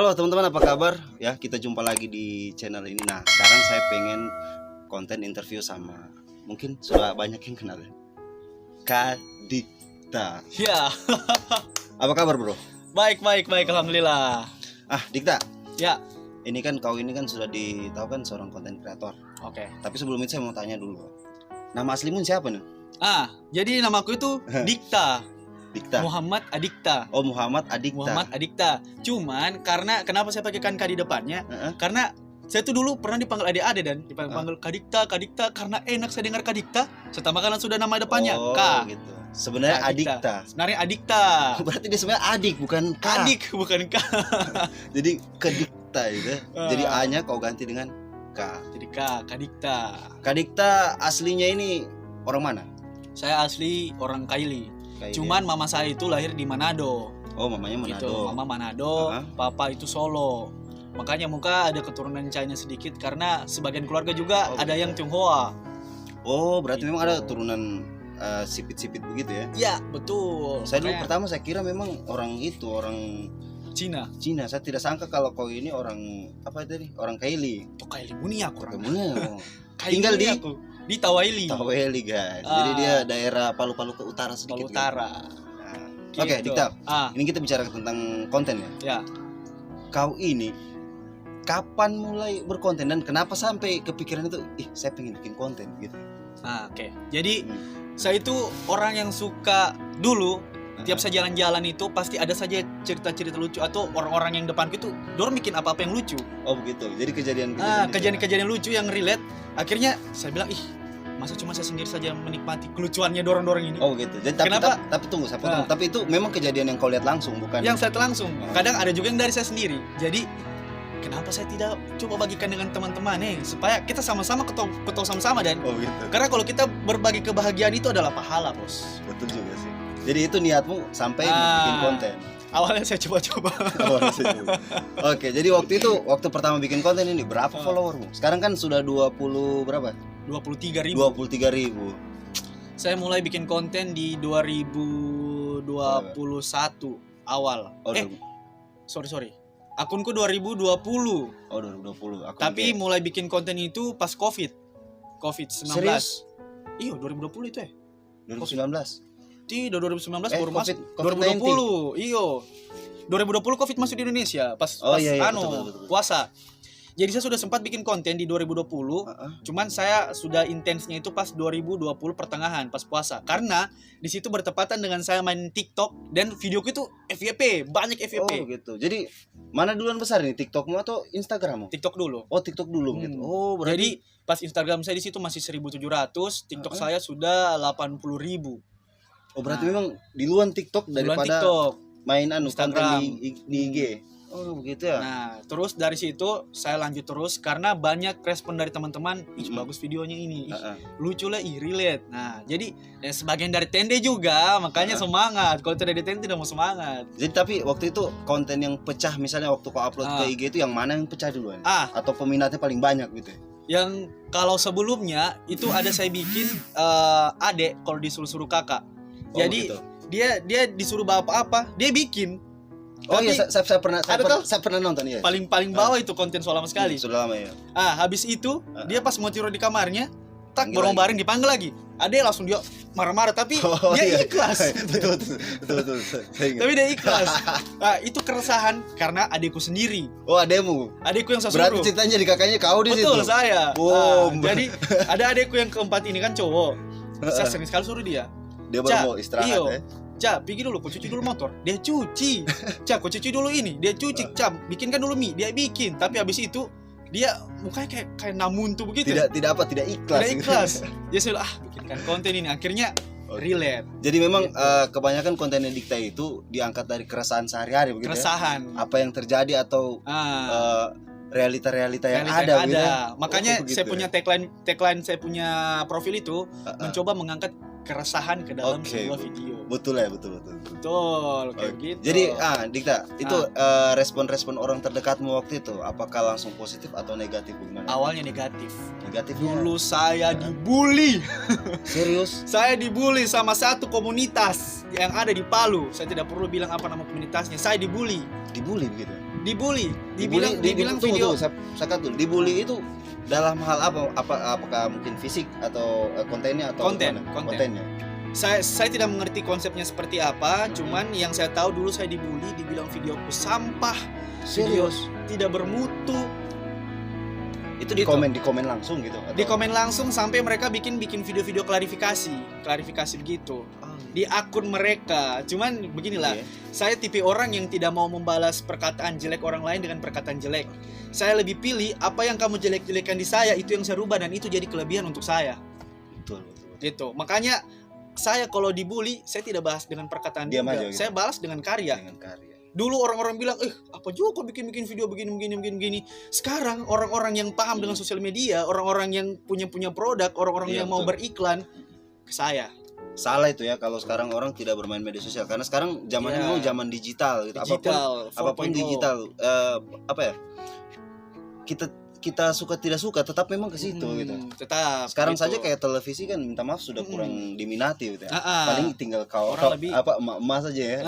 Halo teman-teman, apa kabar? Ya, kita jumpa lagi di channel ini. Nah, sekarang saya pengen konten interview sama, mungkin sudah banyak yang kenal ya, Kak Dikta. Ya, Apa kabar bro? baik, alhamdulillah. Dikta, Ya, ini kan kau ini kan sudah ditahu kan seorang konten kreator. oke. Tapi sebelum itu saya mau tanya dulu, nama aslimu siapa nih? Jadi namaku itu Dikta, Dikta. Muhammad Adikta. Oh, Muhammad Adikta. Muhammad Adikta. Cuman karena kenapa saya pakai K di depannya? Karena saya tuh dulu pernah dipanggil adik-adik dan dipanggil Kadikta, karena enak saya dengar Kadikta. Saya tambahkan sudah nama depannya Oh, K. gitu. Sebenarnya Adikta. Sebenarnya Adikta. Berarti dia sebenarnya adik, bukan K. Adik bukan K. Jadi Kedikta itu. Jadi A-nya kau ganti dengan K. Jadi Kadikta. Kadikta aslinya ini orang mana? Saya asli orang Kaili. Kayak Cuman mama saya itu lahir di Manado. Oh, mamanya Manado. Gitu, mama Manado, papa itu Solo. Makanya muka ada keturunan China sedikit karena sebagian keluarga juga ada yang Tionghoa. Oh, berarti Gitu. memang ada turunan sipit-sipit begitu ya? Iya, betul. Saya dulu Makanya pertama saya kira memang orang Cina. Cina. Saya tidak sangka kalau kau ini orang apa tadi? Orang Kaili. Tuh Kaili Muni aku orang. Kemudian Tinggal di di Tawaili. Taweli guys. Jadi dia daerah Palu-Palu ke utara sedikit. Palu Utara. Gitu. Oke, Gitu. Dikta. Ah, Ini kita bicara tentang konten ya. ya. Kau ini kapan mulai berkonten dan kenapa sampai kepikiran itu? Saya pengen bikin konten gitu. Oke. Jadi saya itu orang yang suka dulu tiap saya jalan-jalan itu pasti ada saja cerita-cerita lucu atau orang-orang yang depanku itu dorong bikin apa-apa yang lucu. Oh begitu. Jadi kejadian Kejadian-kejadian lucu yang relate. Akhirnya saya bilang, masa cuma saya sendiri saja menikmati kelucuannya dorong-dorong ini. Oh gitu. Jadi Kenapa? tapi tunggu, saya potong. Tapi itu memang kejadian yang kau lihat langsung, bukan? Yang saya langsung. Kadang ada juga yang dari saya sendiri. Jadi kenapa saya tidak coba bagikan dengan teman-teman supaya kita sama-sama ketawa sama-sama dan Oh gitu. karena kalau kita berbagi kebahagiaan itu adalah pahala, bos. Betul juga sih. Jadi itu niatmu sampai bikin konten. Awalnya saya coba-coba. Oke, jadi waktu pertama bikin konten ini berapa followermu? Sekarang kan sudah 20 berapa? 23.000. 23.000. Saya mulai bikin konten di 2021 awal. Oh, Sorry. Akunku 2020. Oh 2020. Tapi mulai bikin konten itu pas COVID-19. Serius? Iya, 2020 itu ya. 2019. Tidak, 2019 baru masuk. COVID-19. 2020. Iyo. 2020 Covid masuk di Indonesia pas Iya, betul. puasa. Jadi saya sudah sempat bikin konten di 2020. Cuman saya sudah intensnya itu pas 2020 pertengahan pas puasa. Karena di situ bertepatan dengan saya main TikTok dan videoku itu FYP, banyak FYP. Oh gitu. Jadi mana duluan besar nih, TikTokmu atau Instagrammu? TikTok dulu. Oh TikTok dulu gitu. Oh Jadi pas Instagram saya di situ masih 1.700, TikTok saya sudah 80.000. Oh berarti memang duluan TikTok daripada TikTok. main Instagram. konten di IG. Oh begitu ya. Nah, terus dari situ saya lanjut terus karena banyak respon dari teman-teman, bagus videonya ini, lucu lah, relate. Nah, jadi sebagian dari Tende juga, makanya semangat. Kalau tidak di Tende tidak mau semangat. Jadi tapi waktu itu konten yang pecah misalnya waktu kau upload ke IG itu yang mana yang pecah duluan? Atau peminatnya paling banyak gitu ya? Yang kalau sebelumnya itu ada saya bikin adek kalau disuruh-suruh kakak. Jadi gitu. dia disuruh bawa apa-apa, dia bikin. Oh iya, saya pernah nonton ya. Paling bawah itu konten sudah lama sekali. Sudah lama ya. Habis itu dia pas mau tidur di kamarnya, bareng-bareng dipanggil lagi. Adek langsung dia marah-marah tapi dia ikhlas. Betul. Tapi dia ikhlas. Itu keresahan karena adekku sendiri. Oh, adekmu. Adekku yang saya suruh. Berarti ceritanya di kakaknya kau di situ. Betul, saya. Oh, jadi ada adekku yang keempat ini kan cowok. Saya sering sekali suruh dia. Dia baru mau istirahat ya. Pergi dulu, kau cuci dulu motor. Dia cuci. Kau cuci dulu ini. Dia cuci. Bikinkan dulu mie. Dia bikin. Tapi habis itu dia mukanya kayak namun tuh begitu. Tidak ikhlas. Tidak ikhlas. Dia sudah bikinkan konten ini. Akhirnya relate. Jadi memang kebanyakan konten Dikta itu diangkat dari keresahan sehari-hari begitu. Keresahan. Ya? Apa yang terjadi atau realita yang ada. Gitu. Makanya saya punya tagline saya punya profil itu mencoba mengangkat keresahan ke dalam sebuah video. Betul ya, betul. Kayak gitu. Jadi Dikta, itu respon-respon orang terdekatmu waktu itu apakah langsung positif atau negatif gimana? Awalnya negatif. Dulu Dulu saya dibully. Serius? Saya dibully sama satu komunitas yang ada di Palu. Saya tidak perlu bilang apa nama komunitasnya. Saya dibully. Dibully begitu. Dibully, Dibully, dibilang tunggu, video. tunggu, saya cut dulu. Dibully itu dalam hal apa? Apakah mungkin fisik atau kontennya atau Konten. kontennya? Saya tidak mengerti konsepnya seperti apa, cuman yang saya tahu dulu saya dibully, dibilang videoku sampah, video Serius? tidak bermutu. Itu di Gitu. komen langsung gitu atau? Di komen langsung sampai mereka bikin video-video klarifikasi begitu di akun mereka. Cuman beginilah, Iya. saya tipe orang yang tidak mau membalas perkataan jelek orang lain dengan perkataan jelek. Saya lebih pilih apa yang kamu jelek-jelekan di saya itu yang saya rubah dan itu jadi kelebihan untuk saya. Betul. Gitu. Makanya saya kalau dibully, saya tidak bahas dengan perkataan Diam juga. aja gitu. Saya balas dengan karya. Dengan karya. Dulu orang-orang bilang, apa juga kok bikin video begini. Sekarang orang-orang yang paham dengan sosial media, orang-orang yang punya produk, orang-orang Iya, yang mau betul. beriklan ke saya. Salah itu ya kalau sekarang orang tidak bermain media sosial karena sekarang zamannya Iya. memang zaman digital gitu. Digital, Apapun 4.0. digital. Apa ya? Kita suka tidak suka tetap memang ke situ gitu. Tetap. Sekarang gitu. saja kayak televisi kan minta maaf sudah kurang diminati gitu ya. Paling tinggal Orang lebih- emak saja ya.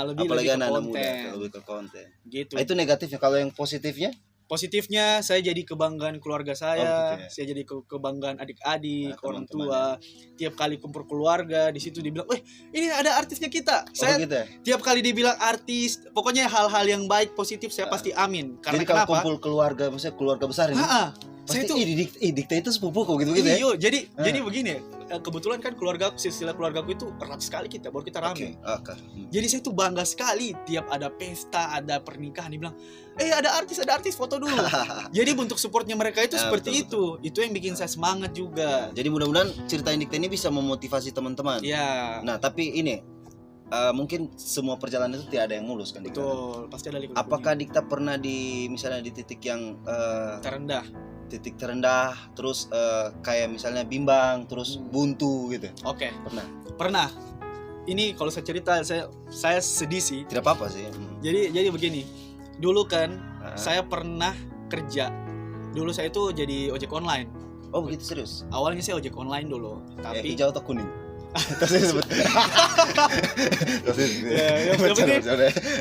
lebih Apalagi ke anak-anak konten. muda lebih ke konten. Gitu. Nah, itu negatifnya. Kalau yang positifnya Positifnya saya jadi kebanggaan keluarga saya, Oh, gitu ya. saya jadi kebanggaan adik-adik, Nah, orang teman-teman tua. Tiap kali kumpul keluarga di situ dibilang, ini ada artisnya kita." Saya gitu ya. tiap kali dibilang artis, pokoknya hal-hal yang baik positif saya pasti amin. Karena Jadi kalau kenapa? kumpul keluarga, misalnya keluarga besar ini, Saya pasti tuh dikta itu sepupuku gitu-gitu ya. Iya, jadi Ah. begini, kebetulan kan silsilah keluargaku itu erat sekali kita, baru kita rame. Oke. Jadi saya tuh bangga sekali tiap ada pesta, ada pernikahan dibilang, ada artis foto dulu. Jadi bentuk supportnya mereka itu Ya, seperti betul, itu yang bikin saya semangat juga. Jadi mudah-mudahan cerita Indikta ini bisa memotivasi teman-teman. Ya, Nah, tapi ini mungkin semua perjalanan itu tidak ada yang mulus kan Dikta? betul, pasti ada liku-likunya. Apakah Dikta pernah misalnya di titik yang terendah? titik terendah, terus kayak misalnya bimbang, terus buntu gitu? Oke, Pernah? pernah. Ini kalau saya cerita saya sedih sih. Tidak apa-apa sih. Jadi begini. Dulu kan Ah. saya pernah kerja. Dulu saya itu jadi ojek online. Oh begitu serius? Awalnya saya ojek online dulu, tapi Hijau atau kuning? Kasih sebut. yang penting-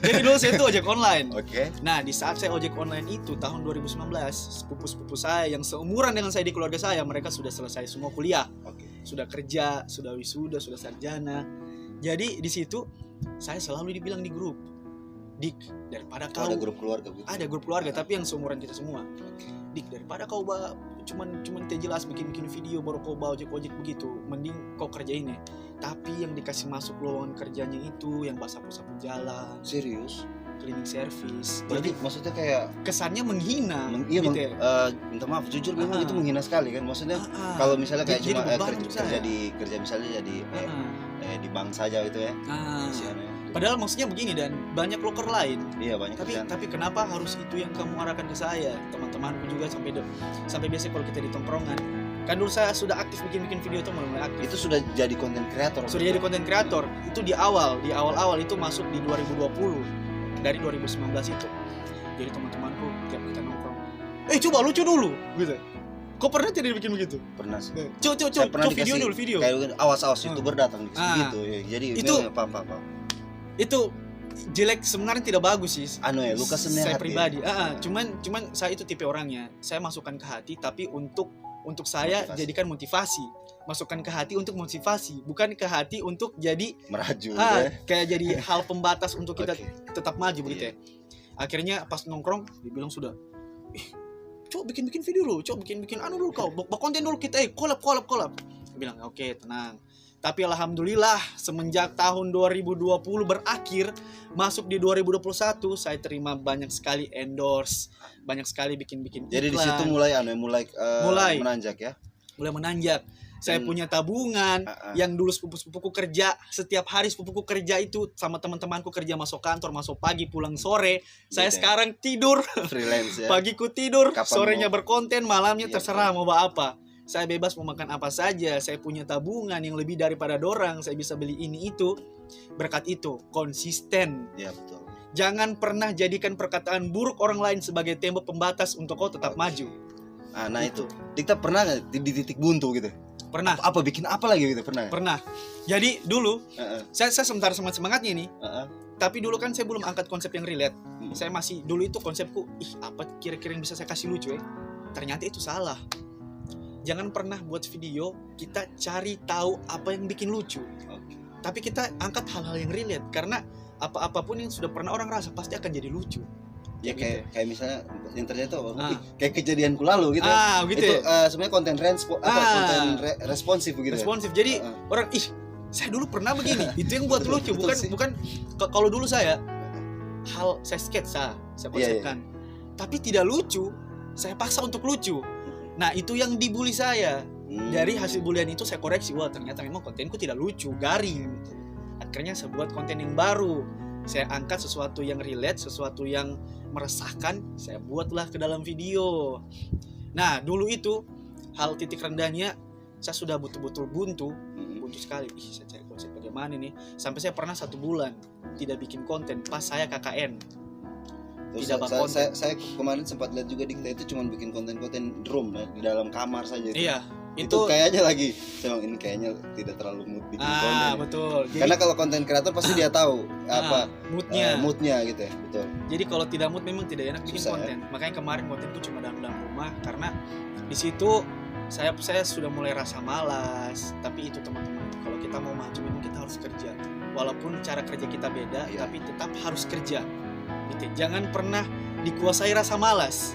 jadi dulu saya itu ojek online. Oke. Nah, di saat saya ojek online itu tahun 2019, sepupu-sepupu saya yang seumuran dengan saya di keluarga saya, mereka sudah selesai semua kuliah, Oke. sudah kerja, sudah wisuda, sudah sarjana. Jadi di situ saya selalu dibilang di grup, "Dik, daripada kau Ada grup keluarga gitu. ada grup keluarga tapi yang seumuran kita semua. Dik, daripada kau cuman tidak jelas bikin video baru kau bawa ojek begitu, mending kau kerjain ya." Tapi yang dikasih masuk lowongan kerjanya itu yang sapu-sapu jalan, Serius? cleaning service. Berarti Jadi maksudnya kayak kesannya menghina. iya gitu meng- ya. minta maaf jujur memang Ah. itu menghina sekali kan. Maksudnya Ah, kalau misalnya kayak jadi cuma beban kerja, untuk saya. kerja misalnya jadi ah. di bank saja itu ya. Ah. Isiannya. Padahal maksudnya begini dan banyak loker lain. Iya banyak Tapi kerjaan. tapi kenapa harus itu yang kamu arahkan ke saya? Teman-temanku juga sampai biasa kalau kita di tongkrongan. Kan dulu saya sudah aktif bikin video itu mulai aktif. Itu sudah jadi konten kreator. Sudah jadi konten kreator. Itu di awal itu masuk di 2020 dari 2019 itu. Jadi teman-temanku tiap kita nongkrong, coba lucu dulu gitu. Kok pernah tidak bikin begitu? Pernah sih. Coba pernah video dikasih dulu video. Kayak awas YouTuber datang Ah. gitu ya. Jadi Itu- memang apa. Itu jelek sebenarnya tidak bagus sih. Anu ya, luka sebenarnya Saya hati. pribadi. Cuman saya itu tipe orangnya. Saya masukkan ke hati tapi untuk saya Motivasi. jadikan motivasi. Masukkan ke hati untuk motivasi, bukan ke hati untuk jadi Meraju ya. kayak jadi hal pembatas untuk kita Oke. tetap maju begitu ya. Akhirnya pas nongkrong dibilang sudah, coba bikin video dulu, coba bikin anu dulu kau, bawa konten dulu kita, collab. Dia bilang oke, tenang. Tapi alhamdulillah semenjak tahun 2020 berakhir masuk di 2021 saya terima banyak sekali endorse, banyak sekali bikin iklan. Jadi di situ mulai mulai menanjak ya. mulai menanjak. Saya Dan- punya tabungan yang dulu sepupu-sepupuku kerja, setiap hari sepupuku kerja itu sama teman-temanku kerja masuk kantor, masuk pagi, pulang sore. Saya Gitu ya. sekarang tidur, Freelance ya. pagiku tidur, Kapan sorenya mau- berkonten, malamnya Iya, terserah mau bawa apa. Saya bebas mau makan apa saja, saya punya tabungan yang lebih daripada dorang, saya bisa beli ini itu. Berkat itu, konsisten. Iya betul. Jangan pernah jadikan perkataan buruk orang lain sebagai tembok pembatas untuk kau tetap maju. Nah itu Dikta pernah nggak di titik buntu gitu? Pernah. Apa bikin apa lagi gitu, pernah? Pernah. Jadi dulu saya sementara semangatnya nih. Heeh. Tapi dulu kan saya belum angkat konsep yang relate. Saya masih dulu itu konsepku, apa kira-kira yang bisa saya kasih lucu ya? Ternyata itu salah. Jangan pernah buat video kita cari tahu apa yang bikin lucu. Oke. Tapi kita angkat hal-hal yang relate karena apapun yang sudah pernah orang rasa pasti akan jadi lucu. Ya Gitu. kayak misalnya yang ternyata kayak kejadianku lalu gitu. Gitu Itu ya. sebenarnya konten responsif begitu. Responsif. Jadi orang saya dulu pernah begini. Itu yang buat lucu, bukan kalau dulu saya sketsa, saya konsepkan. Tapi tidak lucu, saya paksa untuk lucu. Nah, itu yang dibully saya. Dari hasil bulian itu saya koreksi, wah ternyata memang kontenku tidak lucu, garing. Akhirnya saya buat konten yang baru. Saya angkat sesuatu yang relate, sesuatu yang meresahkan, saya buatlah ke dalam video. Nah, dulu itu hal titik rendahnya saya sudah betul-betul buntu sekali. Saya cari konsep bagaimana nih? Sampai saya pernah 1 bulan tidak bikin konten pas saya KKN. Terus Tidak konten. saya kemarin sempat lihat juga Dikta itu cuma bikin konten drum di dalam kamar saja. Iya, itu kayaknya lagi. Saya bilang ini kayaknya tidak terlalu mood bikin konten. Betul. Jadi, karena kalau konten kreator pasti dia tahu apa moodnya gitu ya, betul. Jadi kalau tidak mood memang tidak enak bikin Susah, konten. Makanya kemarin kontenku cuma dalam rumah karena di situ saya sudah mulai rasa malas. Tapi itu teman-teman, kalau kita mau maju memang kita harus kerja. Walaupun cara kerja kita beda, tapi tetap harus kerja. Gitu. Jangan pernah dikuasai rasa malas.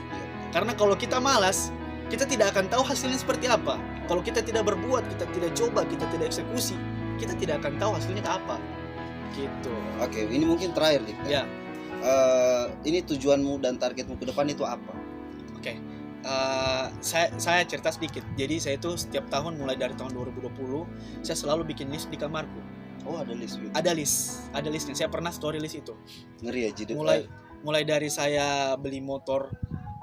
Karena kalau kita malas, kita tidak akan tahu hasilnya seperti apa. Kalau kita tidak berbuat, kita tidak coba, kita tidak eksekusi, kita tidak akan tahu hasilnya apa. Gitu. Oke, ini mungkin terakhir Dikta. Ya. Ini tujuanmu dan targetmu ke depan itu apa? Oke. Saya cerita sedikit. Jadi saya itu setiap tahun mulai dari tahun 2020 saya selalu bikin list di kamarku. Oh, ada list gitu. Ada listnya. Saya pernah story list itu. Ngeri ya jadi. Mulai dari saya beli motor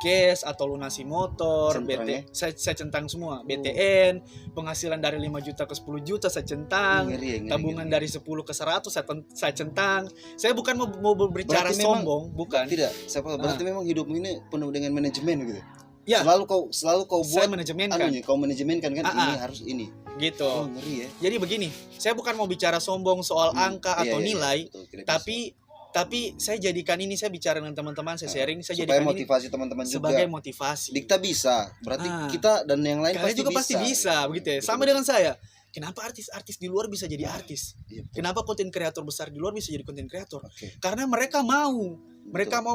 cash atau lunasi motor, saya centang semua. BTN, penghasilan dari 5 juta ke 10 juta saya centang. Ngeri. Tabungan dari 10 ke 100 saya centang. Saya bukan mau berbicara sombong, bukan. Tidak. Berarti memang hidupmu ini penuh dengan manajemen gitu. Ya. Selalu kau buat manajemenkan. Kau manajemenkan kan ini harus ini. Gitu. Oh, ngeri ya. Jadi begini, saya bukan mau bicara sombong soal angka atau nilai, betul, tapi saya jadikan ini, saya bicara dengan teman-teman, saya sharing, saya supaya jadikan motivasi teman-teman juga. Sebagai motivasi. Dikta bisa, berarti kita dan yang lain kalian juga pasti bisa, begitu ya. Sama dengan saya. Kenapa artis-artis di luar bisa jadi artis? Kenapa konten kreator besar di luar bisa jadi konten kreator? Karena mereka mau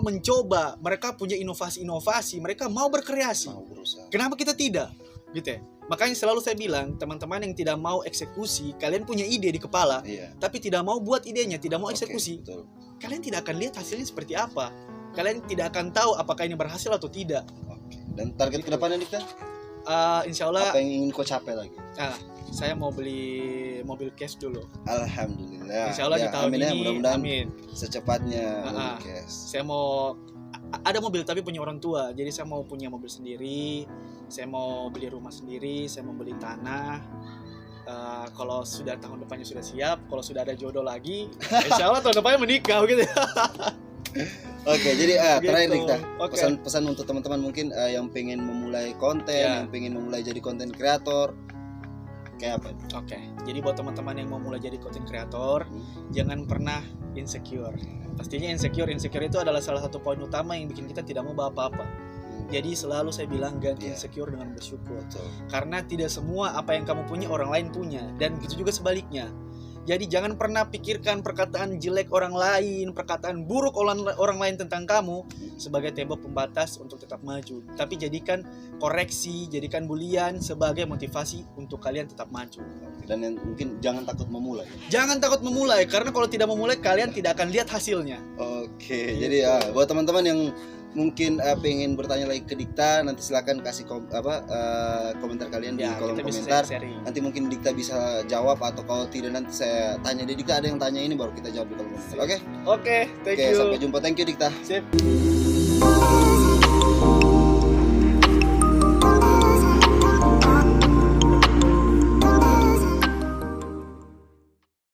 mencoba, mereka punya inovasi-inovasi, mereka mau berkreasi. Kenapa kita tidak? Gitu ya. Makanya selalu saya bilang, teman-teman yang tidak mau eksekusi, kalian punya ide di kepala, tapi tidak mau buat idenya, tidak mau eksekusi. Kalian tidak akan lihat hasilnya seperti apa. Kalian tidak akan tahu apakah ini berhasil atau tidak. Dan target kedepannya Dikta? Insya Allah. Apa yang ingin kau capai lagi? Saya mau beli mobil cash dulu. Alhamdulillah. Insya Allah di tahun ini. Mudah-mudahan secepatnya. Cash. Saya mau ada mobil tapi punya orang tua. Jadi saya mau punya mobil sendiri. Saya mau beli rumah sendiri. Saya mau beli tanah. Kalau sudah tahun depannya sudah siap, kalau sudah ada jodoh lagi, insya Allah tahun depannya menikah gitu. Oke, jadi gitu. Terakhir Dikta, pesan untuk teman-teman mungkin yang pengen memulai konten, yang pengen memulai jadi konten kreator, kayak apa? Oke, jadi buat teman-teman yang mau mulai jadi konten kreator, jangan pernah insecure. Pastinya insecure itu adalah salah satu poin utama yang bikin kita tidak mau apa-apa. Jadi selalu saya bilang ganti insecure dengan bersyukur. Karena tidak semua apa yang kamu punya orang lain punya, dan begitu juga sebaliknya. Jadi jangan pernah pikirkan perkataan jelek orang lain, perkataan buruk orang lain tentang kamu sebagai tembok pembatas untuk tetap maju. Tapi jadikan koreksi, jadikan bulian sebagai motivasi untuk kalian tetap maju. Dan yang mungkin jangan takut memulai. Jangan takut memulai, karena kalau tidak memulai kalian tidak akan lihat hasilnya. Oke, jadi buat teman-teman yang mungkin pengen bertanya lagi ke Dikta, nanti silakan kasih komentar kalian di kolom komentar. Nanti mungkin Dikta bisa jawab, atau kalau tidak nanti saya tanya Dikta, ada yang tanya ini baru kita jawab di kolom komentar. Oke, thank you. Sampai jumpa, thank you Dikta. Sip.